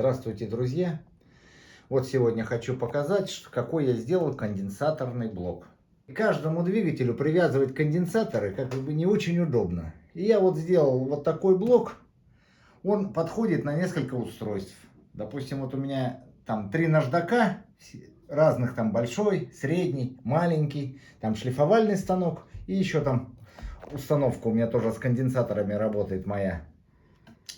Здравствуйте, друзья! Вот сегодня хочу показать, какой я сделал конденсаторный блок. И каждому двигателю привязывать конденсаторы как бы не очень удобно. И я вот сделал вот такой блок. Он подходит на несколько устройств. Допустим, вот у меня там 3 наждака, разных там большой, средний, маленький, там шлифовальный станок. И еще там установка у меня тоже с конденсаторами работает моя.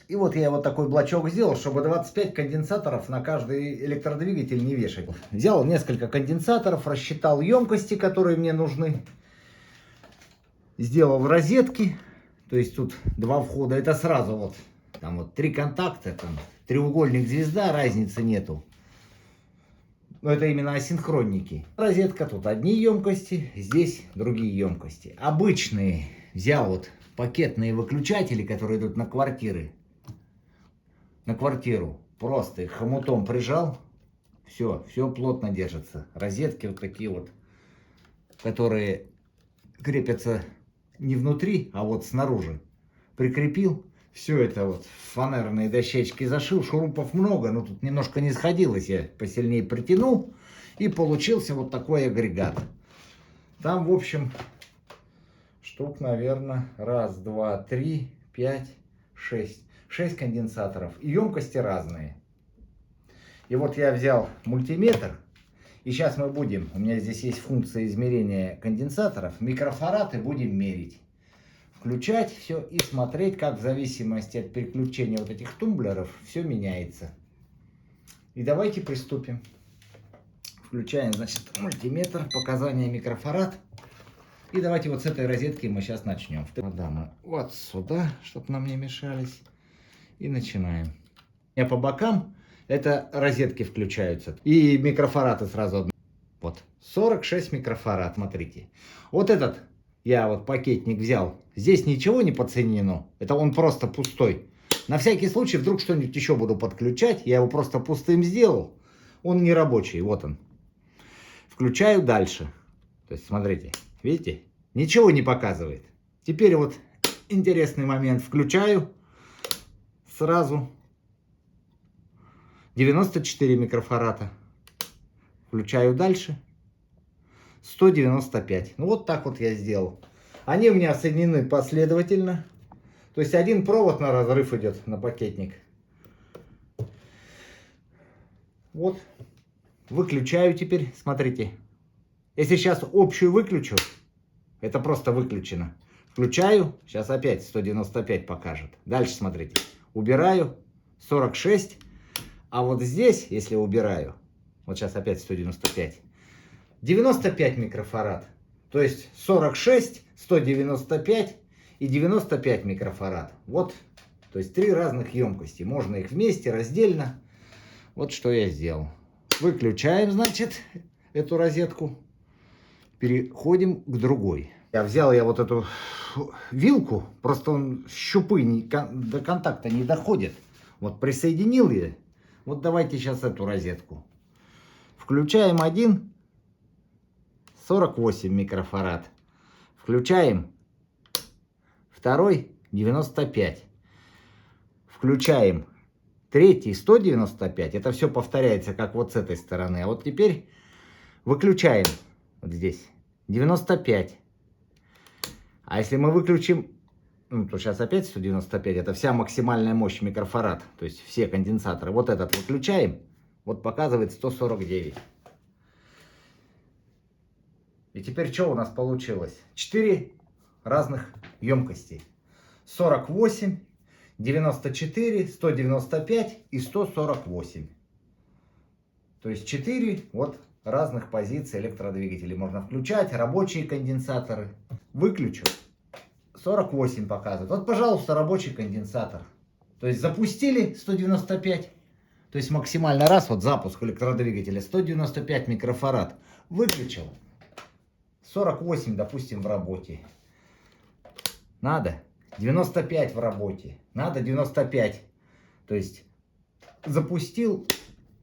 И вот я вот такой блочок сделал, чтобы 25 конденсаторов на каждый электродвигатель не вешать. Взял несколько конденсаторов, рассчитал емкости, которые мне нужны. Сделал розетки. То есть тут 2 входа. Это сразу вот. Там вот 3 контакта. Там треугольник, звезда, разницы нету. Но это именно асинхронники. Розетка, тут одни емкости, здесь другие емкости. Обычные. Взял вот пакетные выключатели, которые идут на квартиры. На квартиру. Просто их хомутом прижал. Все плотно держится. Розетки вот такие вот, которые крепятся не внутри, а вот снаружи. Прикрепил. Все это вот фанерные дощечки зашил. Шурупов много, но тут немножко не сходилось. Я посильнее притянул. И получился вот такой агрегат. Там, в общем, штук, наверное, 1, 2, 3, 5, 6. 6 конденсаторов. И емкости разные. И вот я взял мультиметр. И сейчас мы будем, у меня здесь есть функция измерения конденсаторов, микрофарады будем мерить. Включать все и смотреть, как в зависимости от переключения вот этих тумблеров все меняется. И давайте приступим. Включаем, значит, мультиметр, показания микрофарад. И давайте вот с этой розетки мы сейчас начнем. Мы вот сюда, чтобы нам не мешались. И начинаем. И по бокам это розетки включаются. И микрофарады сразу. Вот 46 микрофарад, смотрите. Вот этот я вот пакетник взял. Здесь ничего не подсоединено. Это он просто пустой. На всякий случай, вдруг что-нибудь еще буду подключать. Я его просто пустым сделал. Он не рабочий. Вот он. Включаю дальше. То есть, смотрите. Видите? Ничего не показывает. Теперь вот интересный момент. Включаю. Сразу 94 микрофарада. Включаю дальше. 195. Ну вот так вот я сделал. Они у меня соединены последовательно. То есть один провод на разрыв идет на пакетник. Вот. Выключаю теперь. Смотрите. Если сейчас общую выключу, это просто выключено. Включаю. Сейчас опять 195 покажет. Дальше смотрите. Убираю 46, а вот здесь, если убираю, вот сейчас опять 195, 95 микрофарад. То есть 46, 195 и 95 микрофарад. Вот, то есть 3 разных емкости. Можно их вместе, раздельно. Вот что я сделал. Выключаем, значит, эту розетку. Переходим к другой. Взял я вот эту вилку, просто он щупы до контакта не доходит. Вот присоединил я. Вот давайте сейчас эту розетку. Включаем один, 48 микрофарад. Включаем второй, 95. Включаем третий, 195. Это все повторяется, как вот с этой стороны. А вот теперь выключаем вот здесь 95. А если мы выключим, ну, то сейчас опять 195, это вся максимальная мощь микрофарад, то есть все конденсаторы. Вот этот выключаем, вот показывает 149. И теперь что у нас получилось? 4 разных емкости. 48, 94, 195 и 148. То есть 4 вот разных позиций электродвигателей можно включать. Рабочие конденсаторы. Выключу. 48 показывает. Вот, пожалуйста, рабочий конденсатор. То есть запустили 195. То есть максимально раз, вот запуск электродвигателя 195 микрофарад. Выключил. 48, допустим, в работе. Надо 95 в работе. Надо 95. То есть запустил,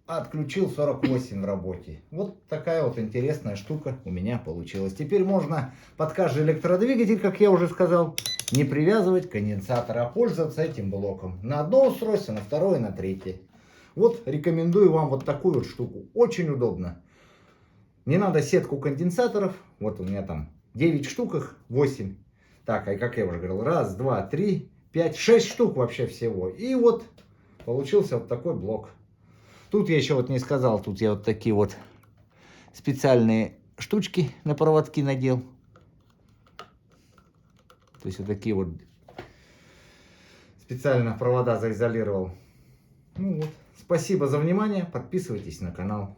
отключил 48 в работе. Вот такая вот интересная штука у меня получилась. Теперь можно под каждый электродвигатель, как я уже сказал, не привязывать конденсатор, а пользоваться этим блоком. На одно устройство, на второе, на третье. Вот рекомендую вам вот такую вот штуку. Очень удобно. Не надо сетку конденсаторов. Вот у меня там 9 штук, их 8. Так, а как я уже говорил, раз, два, три, 5, 6 штук вообще всего. И вот получился вот такой блок. Тут я еще вот не сказал, тут я вот такие вот специальные штучки на проводки надел. То есть вот такие вот специально провода заизолировал. Ну вот. Спасибо за внимание. Подписывайтесь на канал.